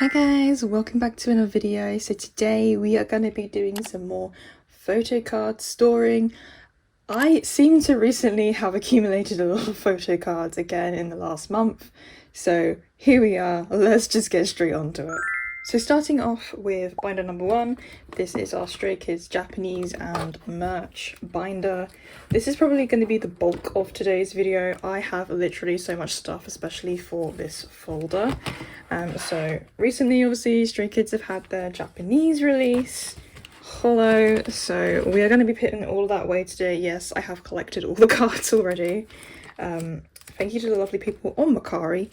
Hi guys, welcome back to another video. So today we are going to be doing some more photo card storing. I seem to recently have accumulated a lot of photo cards again in the last month. So here we are, let's just get straight onto it. So starting off with binder number 1, this is our Skz Japanese and merch binder. This is probably going to be the bulk of today's video. I have literally so much stuff, especially for this folder. So recently, obviously, Stray Kids have had their Japanese release, Hollow, so we are going to be putting all that away today. Yes, I have collected all the cards already. Thank you to the lovely people on Mercari.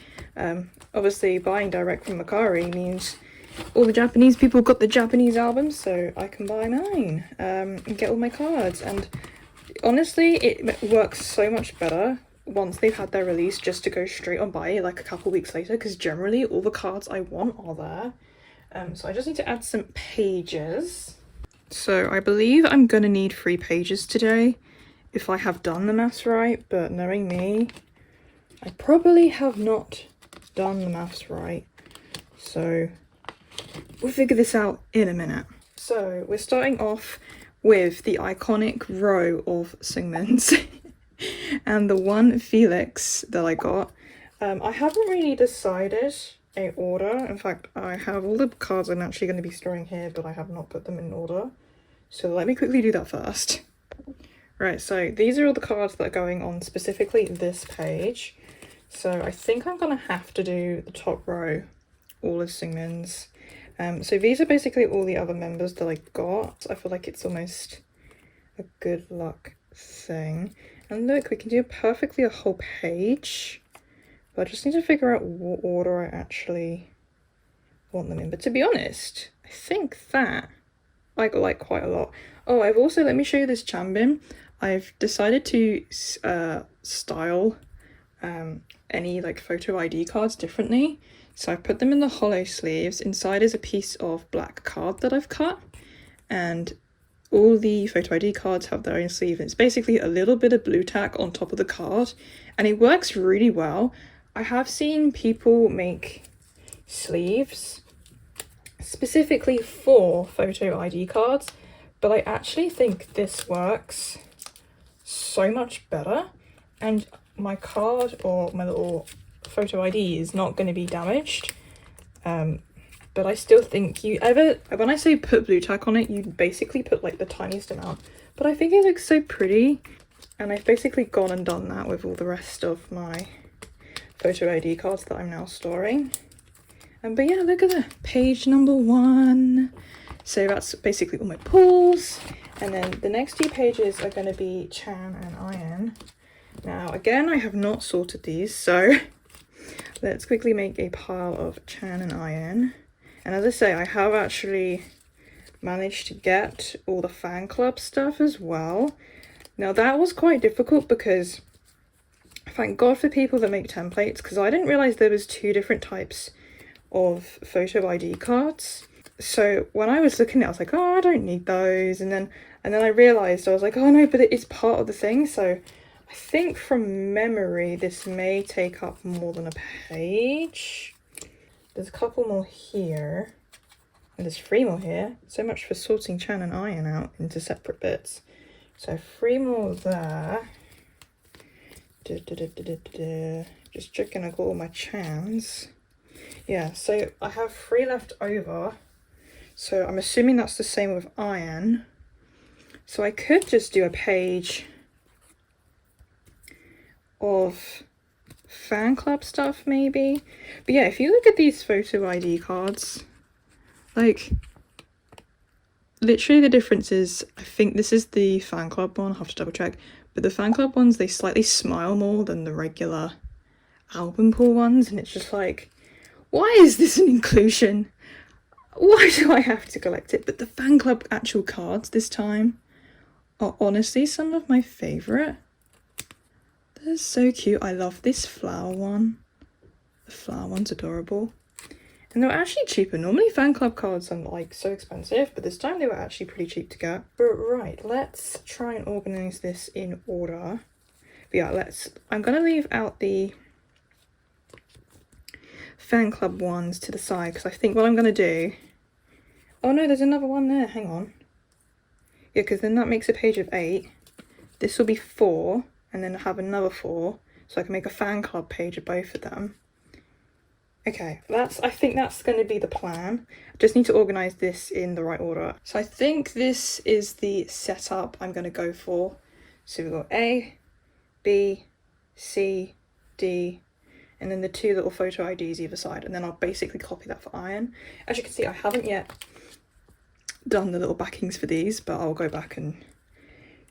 Obviously, buying direct from Mercari means all the Japanese people got the Japanese albums, so I can buy mine and get all my cards. And honestly, it works so much better once they've had their release just to go straight on buy it like a couple weeks later, because generally all the cards I want are there. So I just need to add some pages. So I believe I'm gonna need 3 pages today if I have done the maths right, but knowing me, I probably have not done the maths right. So we'll figure this out in a minute. So we're starting off with the iconic row of Singmans and the one Felix that I got. I haven't really decided a order. In fact, I have all the cards I'm actually going to be storing here, but I have not put them in order. So let me quickly do that first. Right, so these are all the cards that are going on specifically this page. So I think I'm going to have to do the top row, all of Singman's. So these are basically all the other members that I got. I feel like it's almost a good luck thing. And look, we can do perfectly a whole page. But I just need to figure out what order I actually want them in. But to be honest, I think that I like quite a lot. Oh, I've also, let me show you this Chanbin. I've decided to style any like photo ID cards differently. So I've put them in the hollow sleeves. Inside is a piece of black card that I've cut, and all the photo ID cards have their own sleeve. It's basically a little bit of blue tack on top of the card, and it works really well. I have seen people make sleeves specifically for photo ID cards, but I actually think this works so much better, and my card or my little photo ID is not going to be damaged. But I still think when I say put blue tack on it, you basically put like the tiniest amount, but I think it looks so pretty, and I've basically gone and done that with all the rest of my photo ID cards that I'm now storing. But yeah, look at that, page number 1. So that's basically all my pulls, and then the next 2 pages are going to be Chan and I.N. Now again, I have not sorted these, so let's quickly make a pile of Chan and I.N. And as I say, I have actually managed to get all the fan club stuff as well. Now that was quite difficult because thank God for people that make templates, because I didn't realise there was 2 different types of photo ID cards. So when I was looking at it, I was like, oh, I don't need those. And then I realised, I was like, oh no, but it is part of the thing. So I think from memory, this may take up more than a page. There's a couple more here, and there's 3 more here. So much for sorting Chan and I.N out into separate bits. So 3 more there. Just checking I got all my Chans. Yeah, so I have 3 left over. So I'm assuming that's the same with I.N. So I could just do a page of fan club stuff maybe. But yeah, if you look at these photo ID cards, like literally the difference is, I think this is the fan club one, I'll have to double check, but the fan club ones, they slightly smile more than the regular album pull ones, and it's just like, why is this an inclusion? Why do I have to collect it? But the fan club actual cards this time are honestly some of my favourite. They're so cute. I love this flower one. The flower one's adorable. And they were actually cheaper. Normally fan club cards are like so expensive, but this time they were actually pretty cheap to get. But right, let's try and organise this in order. But yeah, I'm gonna leave out the fan club ones to the side, because I think what I'm going to do... Oh no, there's another one there, hang on. Yeah, because then that makes a page of 8. This will be 4, and then I have another 4, so I can make a fan club page of both of them. Okay, I think that's going to be the plan. I just need to organise this in the right order. So I think this is the setup I'm going to go for. So we've got A, B, C, D, and then the 2 little photo IDs either side, and then I'll basically copy that for I.N. As you can see, I haven't yet done the little backings for these, but I'll go back and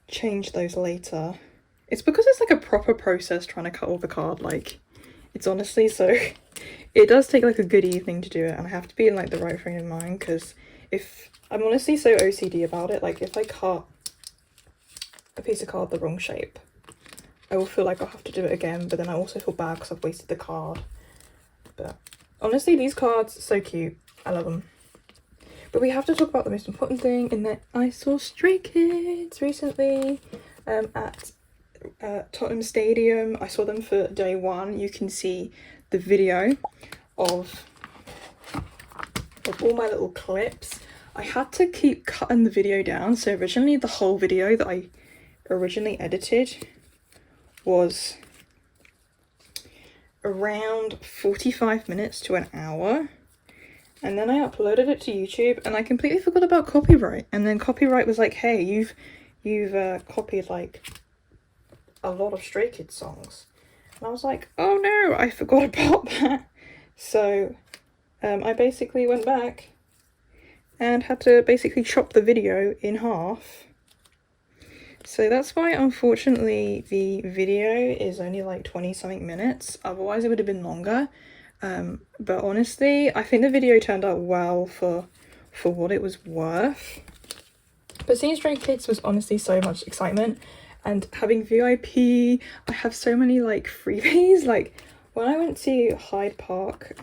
change those later. It's because it's like a proper process trying to cut all the card, like, it's honestly so... It does take like a good evening to do it, and I have to be in like the right frame of mind, because if I'm honestly so OCD about it, like if I cut a piece of card the wrong shape, I will feel like I'll have to do it again, but then I also feel bad because I've wasted the card. But honestly, these cards are so cute. I love them. But we have to talk about the most important thing, in that I saw Stray Kids recently at Tottenham Stadium. I saw them for day 1. You can see the video of all my little clips. I had to keep cutting the video down, so originally the whole video that I originally edited was around 45 minutes to an hour, and then I uploaded it to YouTube, and I completely forgot about copyright. And then copyright was like, hey, you've copied like a lot of Stray Kids songs. And I was like, oh no, I forgot about that. So I basically went back and had to basically chop the video in half. So that's why, unfortunately, the video is only like 20 something minutes. Otherwise it would have been longer. But honestly, I think the video turned out well for what it was worth. But seeing Stray Kids was honestly so much excitement. And having VIP, I have so many like freebies. Like when I went to Hyde Park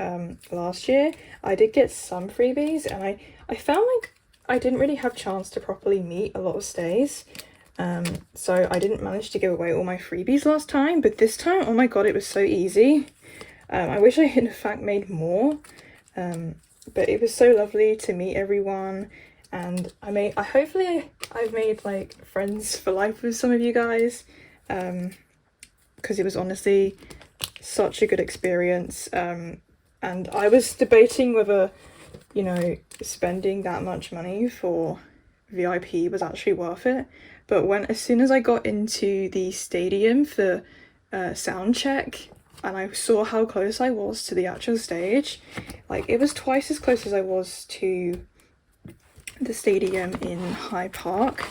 last year, I did get some freebies, and I found like I didn't really have chance to properly meet a lot of stays. So I didn't manage to give away all my freebies last time, but this time, oh my god, it was so easy. I wish I had in fact made more, but it was so lovely to meet everyone. And hopefully I've made like friends for life with some of you guys, because it was honestly such a good experience. And I was debating whether, you know, spending that much money for VIP was actually worth it. But as soon as I got into the stadium for sound check, and I saw how close I was to the actual stage, like it was twice as close as I was to the stadium in Hyde Park.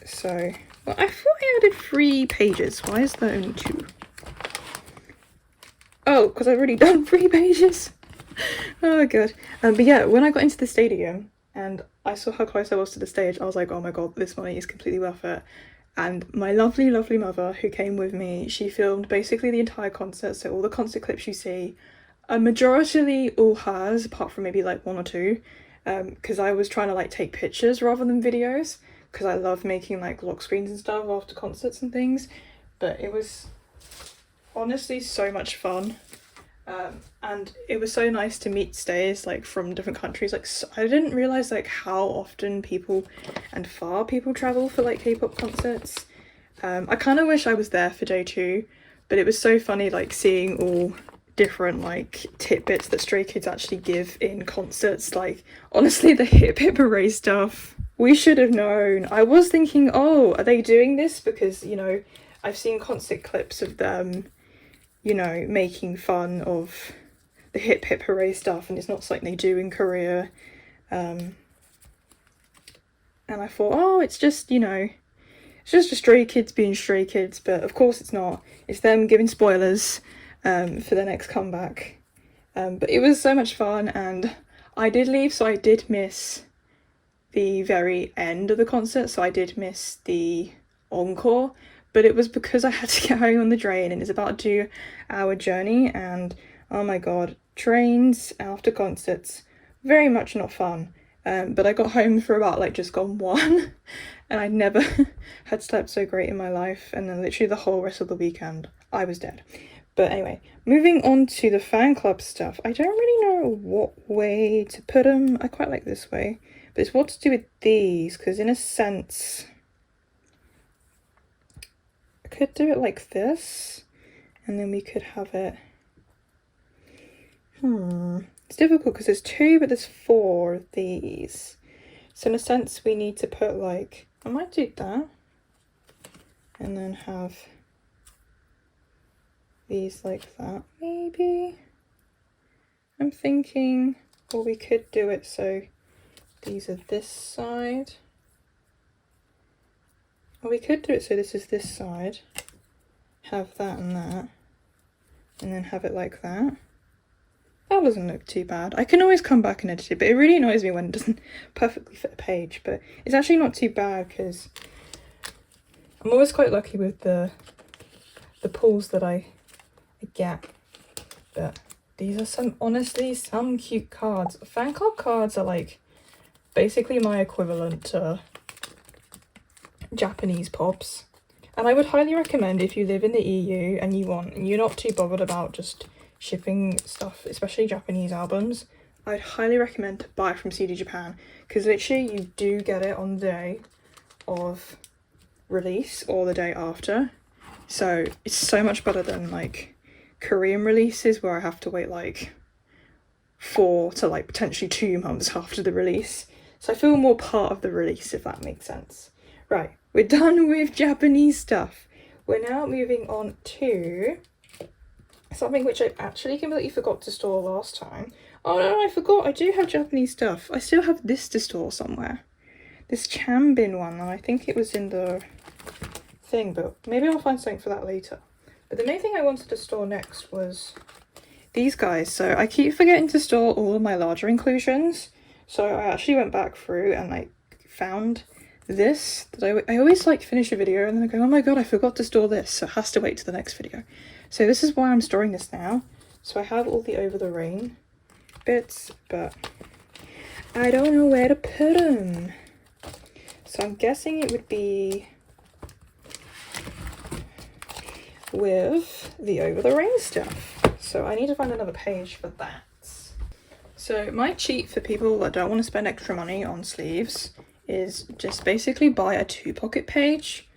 So, well, I thought I added 3 pages. Why is there only 2? Oh, because I've already done 3 pages. Oh god. But yeah, when I got into the stadium and I saw how close I was to the stage, I was like, oh my god, this money is completely worth it. And my lovely, lovely mother who came with me, she filmed basically the entire concert, so all the concert clips you see, a majority all hers, apart from maybe like 1 or 2. Because I was trying to like take pictures rather than videos, because I love making like lock screens and stuff after concerts and things. But it was honestly so much fun, and it was so nice to meet stays like from different countries. Like I didn't realize like how often people travel for like K-pop concerts. I kind of wish I was there for day 2, but it was so funny like seeing all different like tidbits that Stray Kids actually give in concerts. Like honestly, the hip hip hooray stuff, we should have known. I was thinking, oh, are they doing this because, you know, I've seen concert clips of them, you know, making fun of the hip hip hooray stuff, and it's not something they do in Korea. And I thought, oh, it's just, you know, it's just a Stray Kids being Stray Kids, but of course it's not. It's them giving spoilers for the next comeback. But it was so much fun, and I did leave, so I did miss the very end of the concert, so I did miss the encore, but it was because I had to get home on the train, and it's about a 2-hour journey, and oh my god, trains after concerts, very much not fun. But I got home for about like just gone 1, and I never had slept so great in my life, and then literally the whole rest of the weekend I was dead. But anyway, moving on to the fan club stuff. I don't really know what way to put them. I quite like this way. But it's what to do with these, because in a sense, I could do it like this. And then we could have it... It's difficult because there's 2, but there's 4 of these. So in a sense, we need to put like... I might do that. And then have... these like that, maybe. I'm thinking, or we could do it so these are this side. Or we could do it so this is this side, have that and that, and then have it like that. That doesn't look too bad. I can always come back and edit it, but it really annoys me when it doesn't perfectly fit a page. But it's actually not too bad because I'm always quite lucky with the pulls that I get. But these are honestly some cute cards. Fan club cards are like basically my equivalent to Japanese pops, and I would highly recommend if you live in the EU and you're not too bothered about just shipping stuff, especially Japanese albums, I'd highly recommend to buy it from CD Japan, because literally you do get it on the day of release or the day after. So it's so much better than like Korean releases where I have to wait like 4 to like potentially 2 months after the release. So I feel more part of the release, if that makes sense. Right, we're done with Japanese stuff. We're now moving on to something which I actually completely forgot to store last time. Oh no, I forgot, I do have Japanese stuff. I still have this to store somewhere. This Chanbin one, and I think it was in the thing, but maybe I'll find something for that later. But the main thing I wanted to store next was these guys. So I keep forgetting to store all of my larger inclusions. So I actually went back through and I found this that I always like finish a video and then I go, oh my god, I forgot to store this, so it has to wait to the next video. So this is why I'm storing this now. So I have all the over the rain bits, but I don't know where to put them. So I'm guessing it would be with the over the rain stuff. So I need to find another page for that. So my cheat for people that don't want to spend extra money on sleeves is just basically buy a 2-pocket page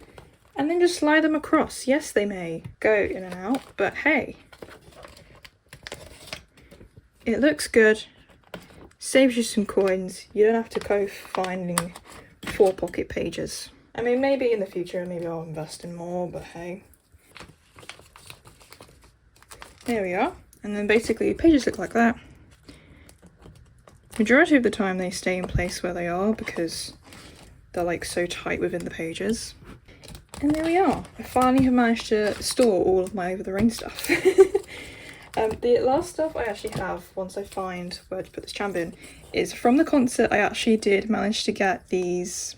and then just slide them across. Yes, they may go in and out, but hey, it looks good, saves you some coins. You don't have to go finding 4-pocket pages. I mean, maybe in the future, maybe I'll invest in more, but hey. There we are. And then basically pages look like that. Majority of the time they stay in place where they are because they're like so tight within the pages. And there we are. I finally have managed to store all of my over the rain stuff. The last stuff I actually have, once I find where to put this Chanbin, is from the concert. I actually did manage to get these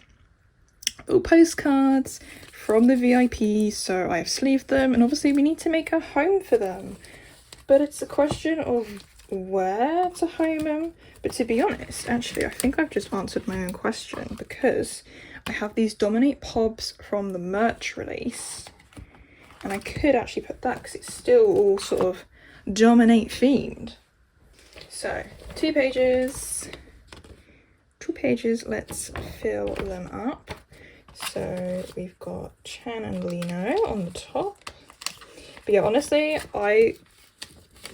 little postcards from the VIP, so I have sleeved them, and obviously we need to make a home for them. But it's a question of where to home them. But to be honest, actually, I think I've just answered my own question, because I have these DominATE pobs from the merch release, and I could actually put that because it's still all sort of DominATE themed. So 2 pages, let's fill them up. So we've got Chan and Lino on the top. But yeah, honestly, I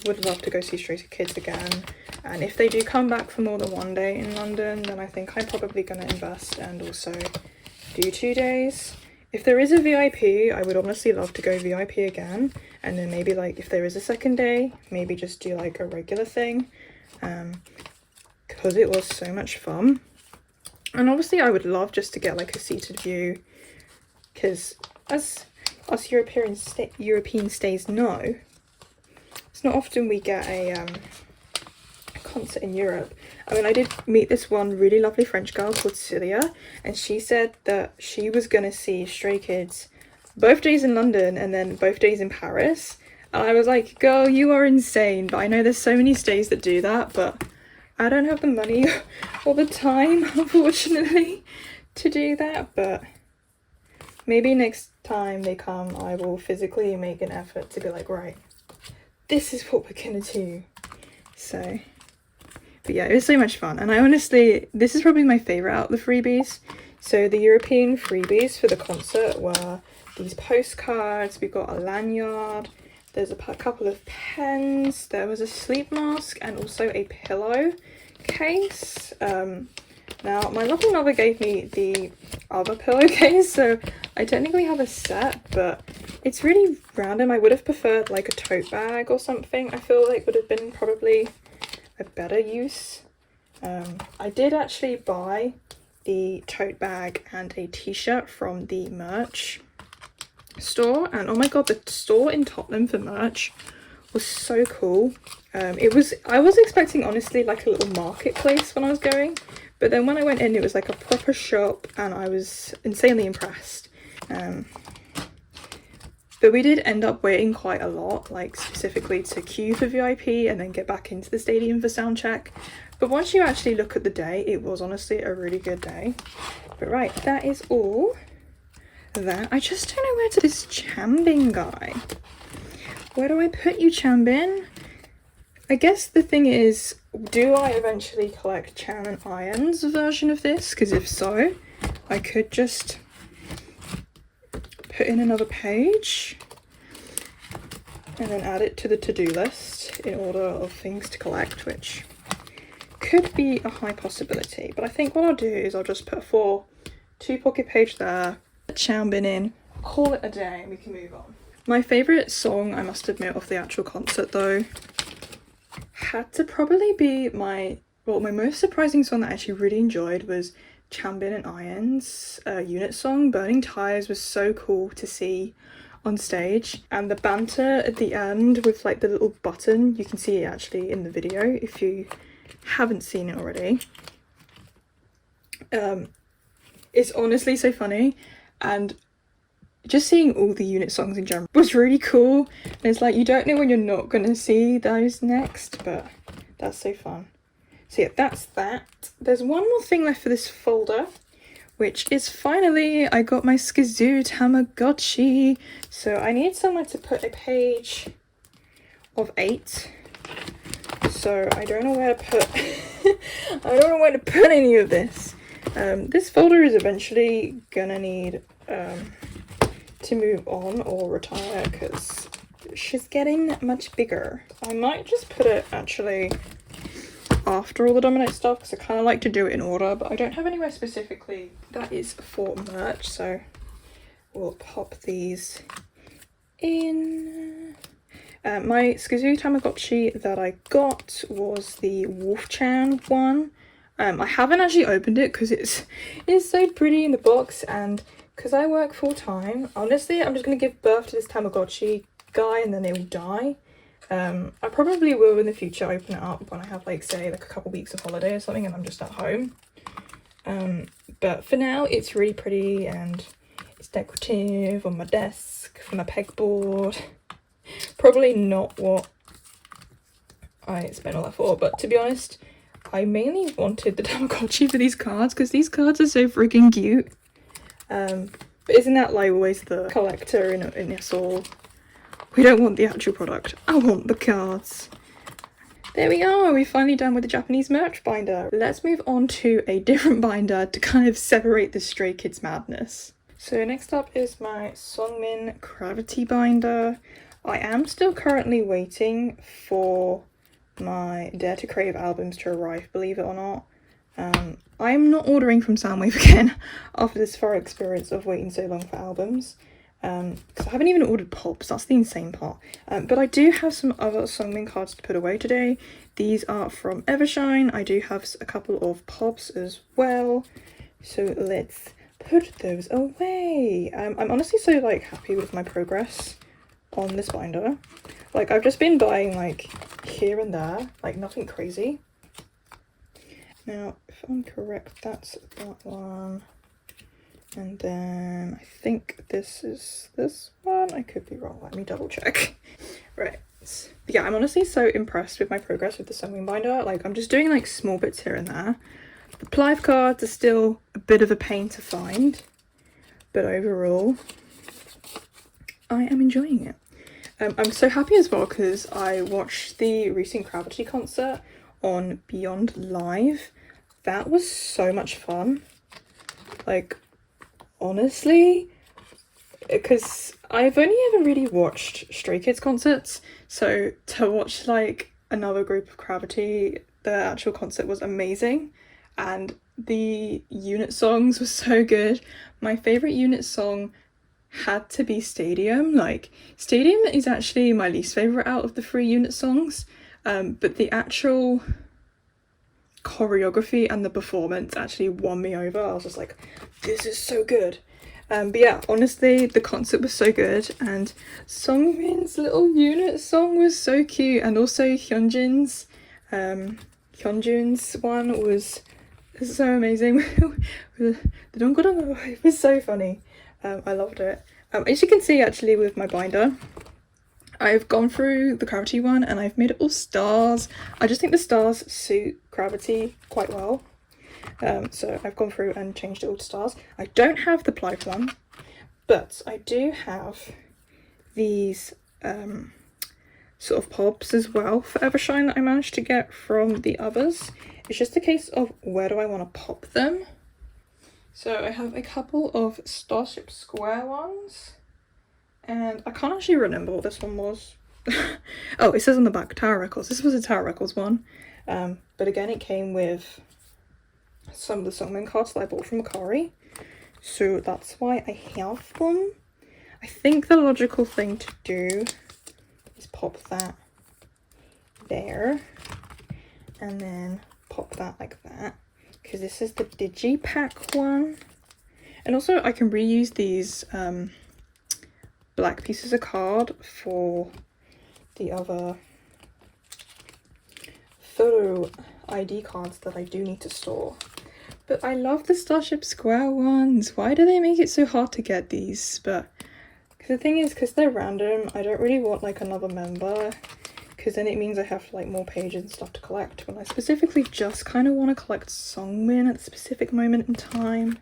would love to go see Stray Kids again, and if they do come back for more than 1 day in London, then I think I'm probably going to invest and also do 2 days. If there is a VIP, I would honestly love to go VIP again, and then maybe like if there is a second day, maybe just do like a regular thing, because it was so much fun. And obviously I would love just to get like a seated view, because as us European stays know, it's not often we get a concert in Europe. I mean, I did meet this one really lovely French girl called Celia, and she said that she was going to see Stray Kids both days in London and then both days in Paris. And I was like, girl, you are insane. But I know there's so many stays that do that, but I don't have the money or the time, unfortunately, to do that. But maybe next time they come, I will physically make an effort to be like, right, this is what we're gonna do. So, but yeah, it was so much fun. And I honestly, this is probably my favourite out of the freebies. So the European freebies for the concert were these postcards, we got a lanyard, there's a couple of pens, there was a sleep mask and also a pillow case. Now my lovely mother gave me the other pillowcase, so I technically have a set, but it's really random. I would have preferred like a tote bag or something. I feel like would have been probably a better use. I did actually buy the tote bag and a t-shirt from the merch store, and oh my god, the store in Tottenham for merch was so cool. I was expecting honestly like a little marketplace when I was going, but then when I went in it was like a proper shop and I was insanely impressed. But we did end up waiting quite a lot, like specifically to queue for VIP and then get back into the stadium for sound check. But once you actually look at the day, it was honestly a really good day. But right, that is all that. I just don't know where to this Chambin guy. Where do I put you, Chambin? I guess the thing is, do I eventually collect Chan and I.N's version of this? Because if so, I could just put in another page and then add it to the to-do list in order of things to collect, which could be a high possibility. But I think what I'll do is I'll just put a 2 pocket page there, Chambin in, call it a day, and we can move on. My favourite song, I must admit, of the actual concert though, had to probably be my most surprising song that I actually really enjoyed was Chambin and I.N's unit song. Burning Tires was so cool to see on stage, and the banter at the end with like the little button, you can see it actually in the video if you haven't seen it already. It's honestly so funny, and just seeing all the unit songs in general was really cool. And it's like you don't know when you're not gonna see those next, but that's so fun. So yeah, that's that. There's one more thing left for this folder, which is finally I got my Skz Tamagotchi. So I need somewhere to put a page of 8. So I don't know where to put I don't know where to put any of this. This folder is eventually gonna need to move on or retire because she's getting much bigger. I might just put it actually after all the DominATE stuff because I kind of like to do it in order, but I don't have anywhere specifically that is for merch, so we'll pop these in. My Skz Tamagotchi that I got was the Wolf-chan one. I haven't actually opened it because it's so pretty in the box, and because I work full-time, honestly I'm just going to give birth to this Tamagotchi guy and then it will die. I probably will in the future open it up when I have like say like a couple weeks of holiday or something and I'm just at home. But for now it's really pretty and it's decorative on my desk for my pegboard. Probably not what I spent all that for, but to be honest I mainly wanted the Tamagotchi for these cards because these cards are so freaking cute. But isn't that like always the collector in us all? We don't want the actual product, I want the cards. There we are, we're finally done with the Japanese merch binder. Let's move on to a different binder to kind of separate the Stray Kids madness. So next up is my Songmin Cravity binder. I am still currently waiting for my Dare to Crave albums to arrive, believe it or not. I'm not ordering from Soundwave again after this far experience of waiting so long for albums. Because I haven't even ordered pops, that's the insane part. But I do have some other Songmin cards to put away today. These are from Evershine. I do have a couple of pops as well. So let's put those away. I'm honestly so like happy with my progress on this binder. Like I've just been buying like here and there, like nothing crazy. Now, if I'm correct, that's that one. And then I think this is this one. I could be wrong. Let me double check. Right. But yeah, I'm honestly so impressed with my progress with the Songmin binder. Like I'm just doing like small bits here and there. The Plive cards are still a bit of a pain to find, but overall, I am enjoying it. I'm so happy as well because I watched the recent Cravity concert on Beyond Live. That was so much fun. Like, honestly, because I've only ever really watched Stray Kids concerts, so to watch like another group of Cravity, the actual concert was amazing, and the unit songs were so good. My favorite unit song had to be Stadium. Like, Stadium is actually my least favorite out of the 3 unit songs, but the actual choreography and the performance actually won me over. I was just like, this is so good. But yeah, honestly, the concert was so good, and Songmin's little unit song was so cute, and also Hyunjin's one was so amazing. It was so funny. I loved it. As you can see actually with my binder, I've gone through the Cravity one and I've made it all stars. I just think the stars suit Cravity quite well. So I've gone through and changed it all to stars. I don't have the plied one, but I do have these sort of pops as well for Evershine that I managed to get from the others. It's just a case of where do I want to pop them. So I have a couple of Starship Square ones, and I can't actually remember what this one was. Oh, it says on the back, Tower Records. This was a Tower Records one, but again it came with some of the Songmin cards that I bought from Kari, so that's why I have them. I think the logical thing to do is pop that there, and then pop that like that, because this is the Digipack one. And also I can reuse these black pieces of card for the other photo ID cards that I do need to store. But I love the Starship Square ones. Why do they make it so hard to get these? But the thing is, because they're random, I don't really want like another member, because then it means I have like more pages and stuff to collect, when I specifically just kind of want to collect Songmin at a specific moment in time.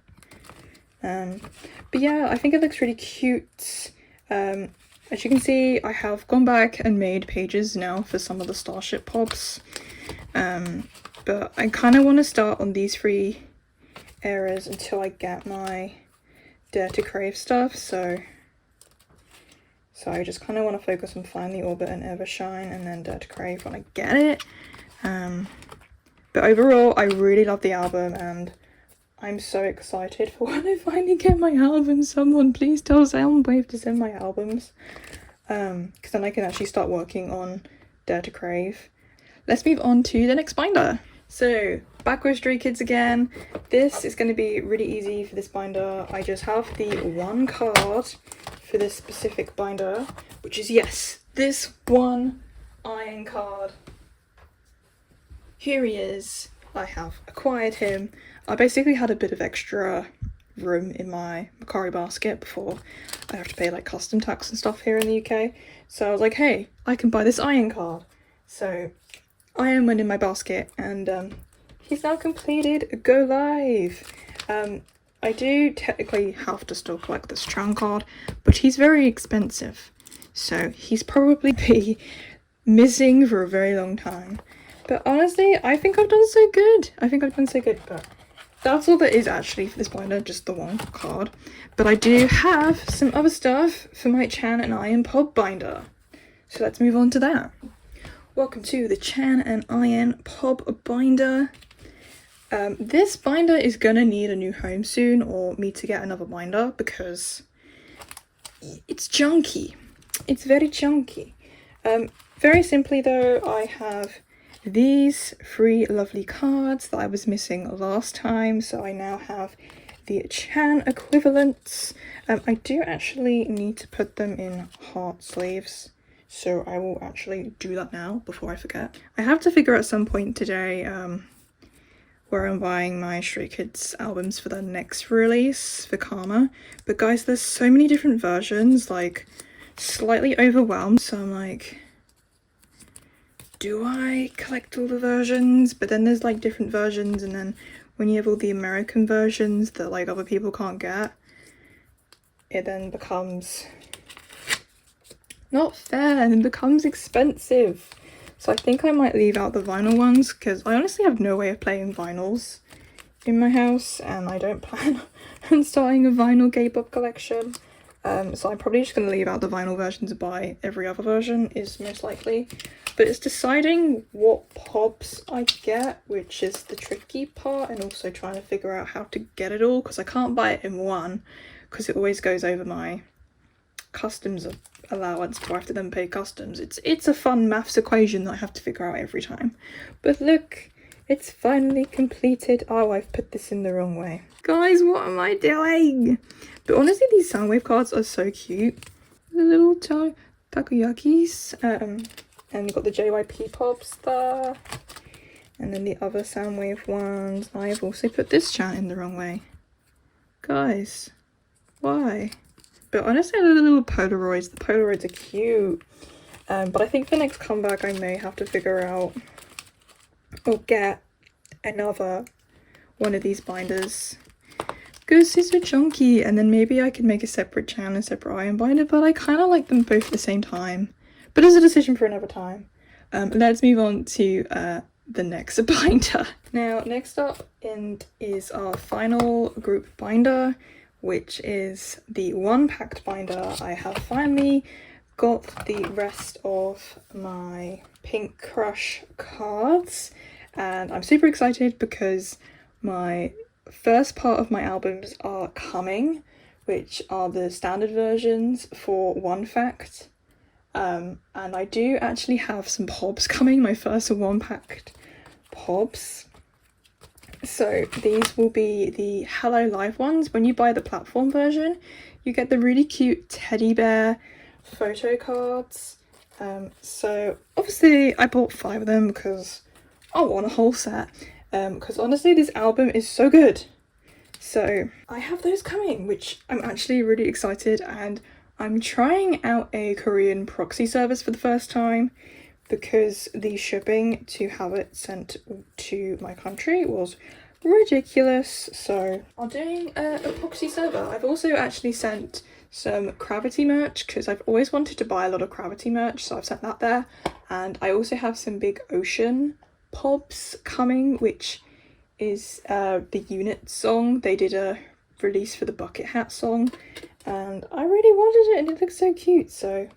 But yeah, I think it looks really cute. As you can see, I have gone back and made pages now for some of the Starship pops. But I kind of want to start on these 3 areas until I get my Dare to Crave stuff, so I just kind of want to focus on Find the Orbit and Evershine, and then Dare to Crave when I get it. But overall, I really love the album, and I'm so excited for when I finally get my album. Someone please tell Soundwave to send my albums, because then I can actually start working on Dare to Crave. Let's move on to the next binder. So back with Stray Kids again. This is going to be really easy for this binder. I just have the 1 card for this specific binder, which is, yes, this one I.N card. Here he is. I have acquired him. I basically had a bit of extra room in my Macari basket before I have to pay like custom tax and stuff here in the UK. So I was like, hey, I can buy this I.N card. So I.N went in my basket, and he's now completed a Go Live. I do technically have to still collect this Tran card, but he's very expensive, so he's probably be missing for a very long time. But honestly, I think I've done so good. But that's all there is actually for this binder, just the 1 card. But I do have some other stuff for my Chan and I.N Pop binder, so let's move on to that. Welcome to the Chan and I.N Pop binder. This binder is gonna need a new home soon, or me to get another binder, because it's junky. It's very chunky. Very simply though, I have these 3 lovely cards that I was missing last time, so I now have the Chan equivalents. I do actually need to put them in heart sleeves, so I will actually do that now before I forget. I have to figure at some point today where I'm buying my Stray Kids albums for their next release for Karma. But guys, there's so many different versions, like slightly overwhelmed, so I'm like, do I collect all the versions? But then there's like different versions, and then when you have all the American versions that like other people can't get, it then becomes Not fair, and it becomes expensive. So I think I might leave out the vinyl ones because I honestly have no way of playing vinyls in my house, and I don't plan on starting a vinyl K-pop collection. So I'm probably just going to leave out the vinyl versions and buy every other version is most likely. But it's deciding what pops I get, which is the tricky part, and also trying to figure out how to get it all, because I can't buy it in one because it always goes over my customs allowance before I have to then pay customs. It's a fun maths equation that I have to figure out every time. But look, it's finally completed. Oh, I've put this in the wrong way. Guys, what am I doing? But honestly, these Soundwave cards are so cute. The little takoyakis. And we've got the JYP pops there. And then the other Soundwave ones. I've also put this chant in the wrong way. Guys, why? But honestly, I love the little Polaroids. The Polaroids are cute. But I think the next comeback I may have to figure out or get another one of these binders. Because these are chunky, and then maybe I could make a separate channel, a separate I.N Binder, but I kind of like them both at the same time. But it's a decision for another time. Let's move on to the next binder. Now, next up is our final group binder, which is the one Pact binder. I have finally got the rest of my Pink Crush cards, and I'm super excited because my first part of my albums are coming, which are the standard versions for One Fact. And I do actually have some pobs coming, my first One Pact pobs. So these will be the Hello Live ones. When you buy the platform version, you get the really cute teddy bear photo cards. So obviously I bought 5 of them because I want a whole set. Because honestly, this album is so good. So I have those coming, which I'm actually really excited, and I'm trying out a Korean proxy service for the first time because the shipping to have it sent to my country was ridiculous. So I'm doing a proxy server. I've also actually sent some Cravity merch because I've always wanted to buy a lot of Cravity merch, so I've sent that there. And I also have some big ocean pobs coming, which is the Unit song. They did a release for the bucket hat song, and I really wanted it, and it looks so cute. So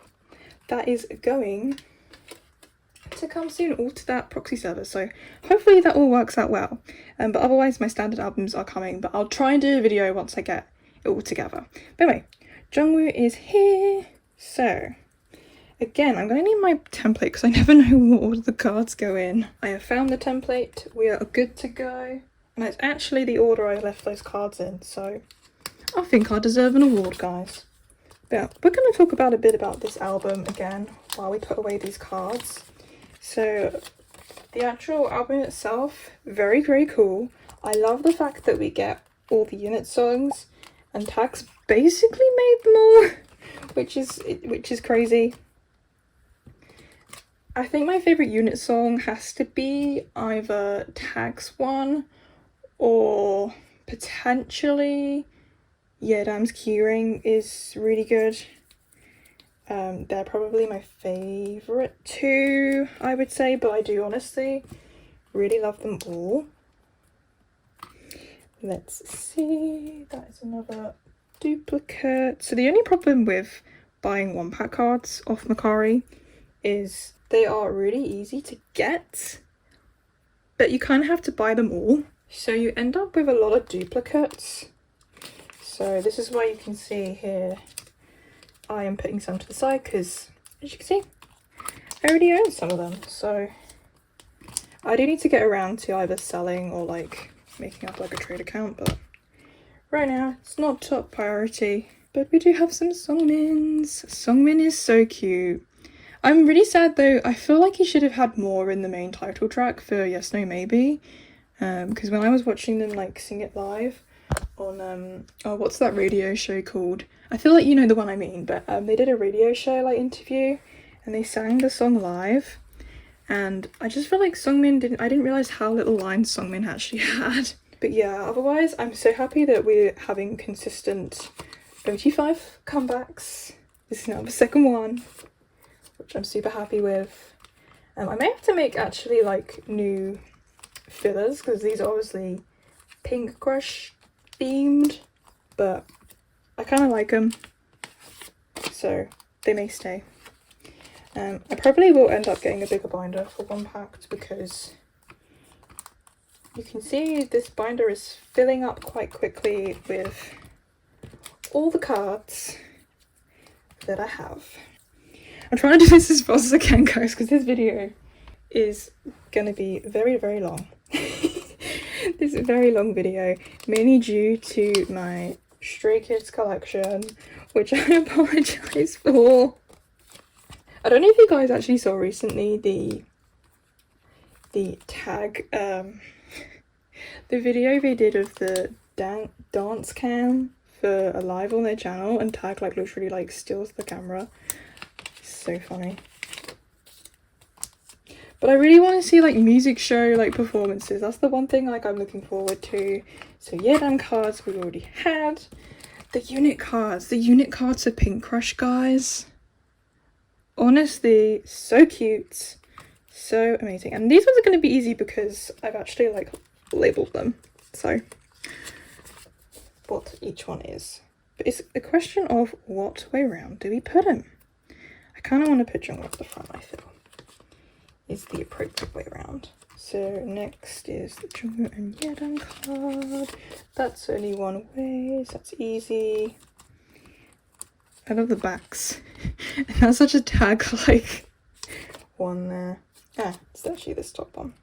that is going to come soon, all to that proxy server. So hopefully that all works out well. But otherwise, my standard albums are coming, but I'll try and do a video once I get it all together. But anyway, Jungwoo is here. So again, I'm going to need my template because I never know what order the cards go in. I have found the template. We are good to go. And it's actually the order I left those cards in. So I think I deserve an award, guys. But we're going to talk about a bit about this album again while we put away these cards. So the actual album itself, very, very cool. I love the fact that we get all the Unit songs, and Tax basically made them all, which is crazy. I think my favourite Unit song has to be either Tax one or potentially Yeram's Keyring is really good. They're probably my favourite 2, I would say, but I do honestly really love them all. Let's see, that is another duplicate. So the only problem with buying One Pack cards off Mercari is they are really easy to get, but you kind of have to buy them all. So you end up with a lot of duplicates. So this is why you can see here, I am putting some to the side because, as you can see, I already own some of them. So I do need to get around to either selling or like making up like a trade account, but right now it's not top priority. But we do have some Songmins. Songmin is so cute. I'm really sad though. I feel like he should have had more in the main title track for Yes No Maybe, because when I was watching them like sing it live on oh, what's that radio show called? I feel like you know the one I mean, but they did a radio show like interview and they sang the song live, and I just feel like Songmin I didn't realize how little lines Songmin actually had. But yeah, otherwise I'm so happy that we're having consistent 35 comebacks. This is now the second one. which I'm super happy with. I may have to make actually like new fillers because these are obviously Pink Crush themed, but I kind of like them, so they may stay. I probably will end up getting a bigger binder for one Pact because you can see this binder is filling up quite quickly with all the cards that I have. I'm trying to do this as fast as I can, guys, because this video is gonna be very, very long. This is a very long video, mainly due to my Stray Kids collection, which I apologise for. I don't know if you guys actually saw recently the tag, the video they did of the dance cam for a live on their channel, and tag like literally like steals the camera. So funny. But I really want to see like music show like performances. That's the one thing like I'm looking forward to. So yeah, cards we already had. The unit cards. The unit cards for Pink Crush, guys. Honestly, so cute. So amazing. And these ones are going to be easy because I've actually like labeled them. So what each one is. But it's a question of what way round do we put them? I kind of want to put Jungwoo at the front, I feel is the appropriate way around. So next is the Jungwoo and Yeon card. That's only one way, so that's easy. I love the backs. And that's such a tag like one there. Ah, it's actually this top one.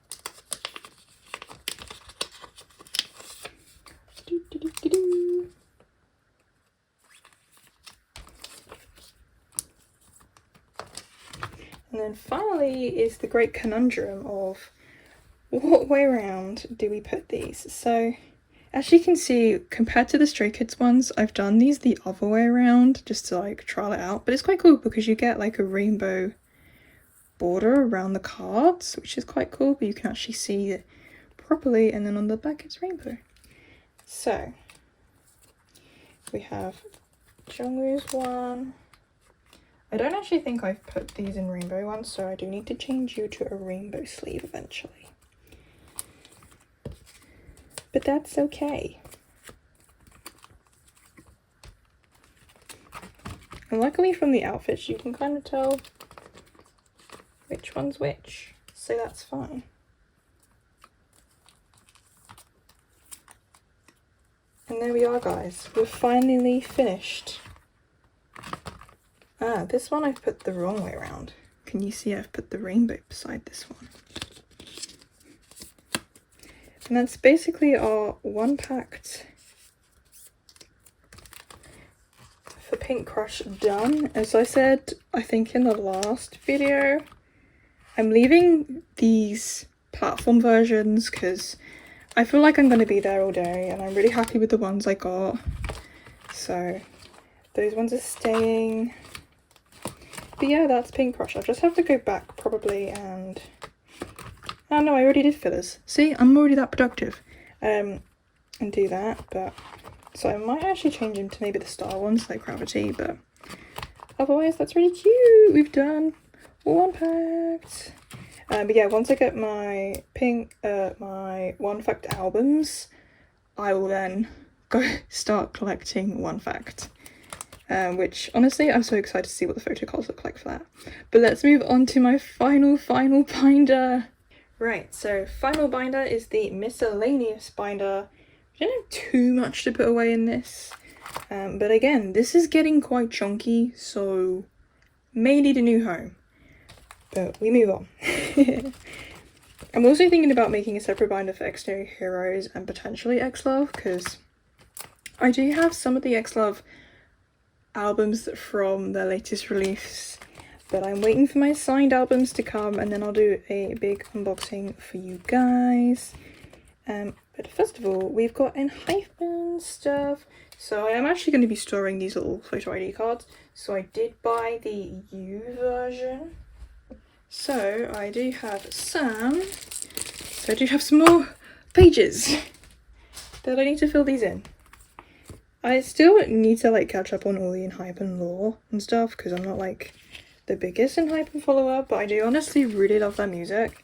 And then finally is the great conundrum of what way around do we put these? So as you can see, compared to the Stray Kids ones, I've done these the other way around just to like trial it out. But it's quite cool because you get like a rainbow border around the cards, which is quite cool, but you can actually see it properly, and then on the back it's rainbow. So we have Jungwoo's one. I don't actually think I've put these in rainbow ones, so I do need to change you to a rainbow sleeve eventually. But that's okay. And luckily from the outfits you can kind of tell which one's which, so that's fine. And there we are, guys. We're finally finished. Ah, this one I've put the wrong way around. Can you see I've put the rainbow beside this one? And that's basically our one Pact for Pink Crush done. As I said, I think in the last video, I'm leaving these platform versions because I feel like I'm going to be there all day, and I'm really happy with the ones I got. So those ones are staying. But yeah, that's Pink Crush. I'll just have to go back probably and... Oh no, I already did fillers. See, I'm already that productive. And do that, but... So I might actually change them to maybe the star ones, like Cravity, but... Otherwise, that's really cute! We've done one Pact. But yeah, once I get my my one Fact albums, I will then go start collecting one Fact. Which honestly I'm so excited to see what the photo cards look like for that. But let's move on to my final binder. Right, so final binder is the miscellaneous binder. I don't have too much to put away in this, but again, this is getting quite chunky, so may need a new home. But we move on. I'm also thinking about making a separate binder for Exterior Heroes and potentially X-Love, because I do have some of the X-Love albums from their latest release, but I'm waiting for my signed albums to come, and then I'll do a big unboxing for you guys. But first of all, we've got Enhypen stuff. So I am actually going to be storing these little photo ID cards. So I did buy the U version. So I do have some. So I do have some more pages that I need to fill these in. I still need to like catch up on all the Enhypen lore and stuff because I'm not like the biggest Enhypen follower, but I do honestly really love their music.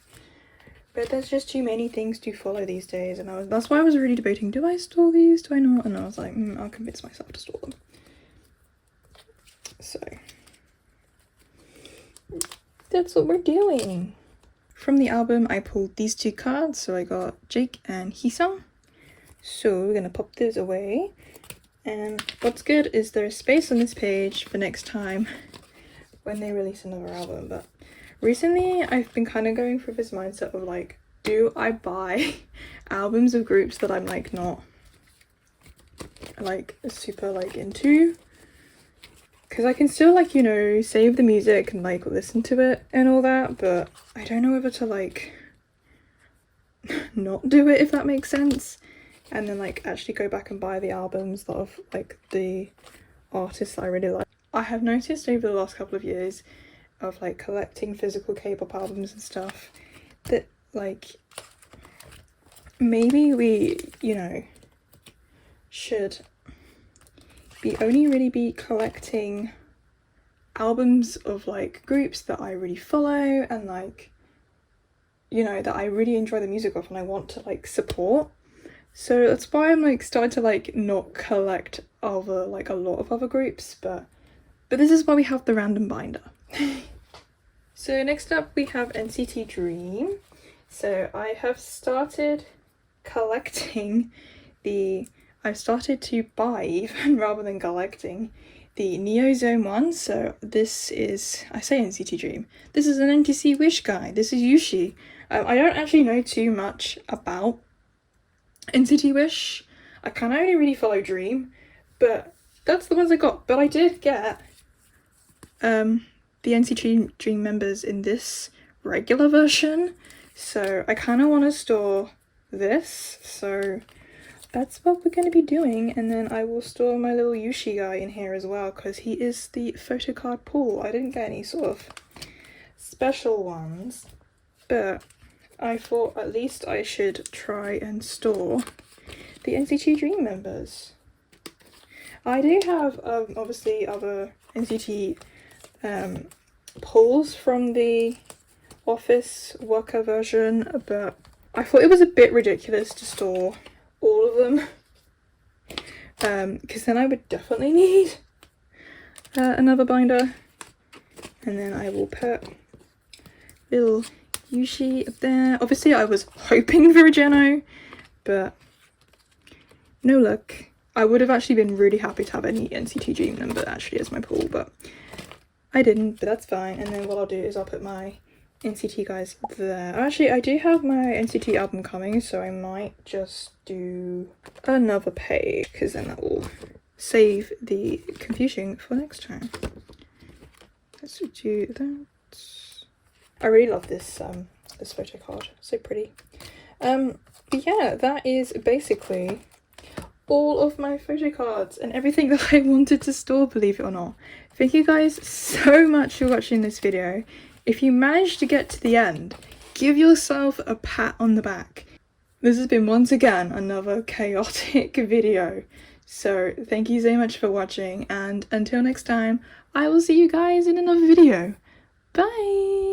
But there's just too many things to follow these days, and that's why I was really debating, do I store these, do I not? And I was like, I'll convince myself to store them. So that's what we're doing. From the album, I pulled these two cards, so I got Jake and Hisung. So we're gonna pop those away. And what's good is there's space on this page for next time when they release another album. But recently I've been kind of going through this mindset of like, do I buy albums of groups that I'm like not like super like into? Because I can still like, you know, save the music and like listen to it and all that, but I don't know whether to like not do it, if that makes sense, and then like actually go back and buy the albums of like the artists that I really like. I have noticed over the last couple of years of like collecting physical K-pop albums and stuff that like maybe we, you know, should only really be collecting albums of like groups that I really follow and like, you know, that I really enjoy the music of and I want to like support. So that's why I'm like starting to like not collect other like a lot of other groups, but this is why we have the random binder. So next up we have NCT Dream. So I have started collecting I've started to buy, even rather than collecting, the Neo Zone one. So this is, I say NCT Dream, this is an NTC Wish guy. This is Yushi. I don't actually know too much about NCT Wish. I kind of only really follow Dream, but that's the ones I got. But I did get the NCT Dream members in this regular version, so I kind of want to store this, so that's what we're going to be doing. And then I will store my little Yushi guy in here as well, because he is the photocard pool. I didn't get any sort of special ones, but I thought at least I should try and store the NCT Dream members. I do have obviously other NCT pulls from the office worker version, but I thought it was a bit ridiculous to store all of them, because then I would definitely need another binder. And then I will put little Yushi up there. Obviously I was hoping for a Geno, but no luck. I would have actually been really happy to have any NCT Dream member actually as my pool, but I didn't, but that's fine. And then what I'll do is I'll put my NCT guys there. Actually, I do have my NCT album coming, so I might just do another page, because then that will save the confusion for next time. Let's do that. I really love this this photo card, so pretty. But yeah, that is basically all of my photo cards and everything that I wanted to store, believe it or not. Thank you guys so much for watching this video. If you managed to get to the end, give yourself a pat on the back. This has been once again another chaotic video. So thank you so much for watching, and until next time, I will see you guys in another video. Bye!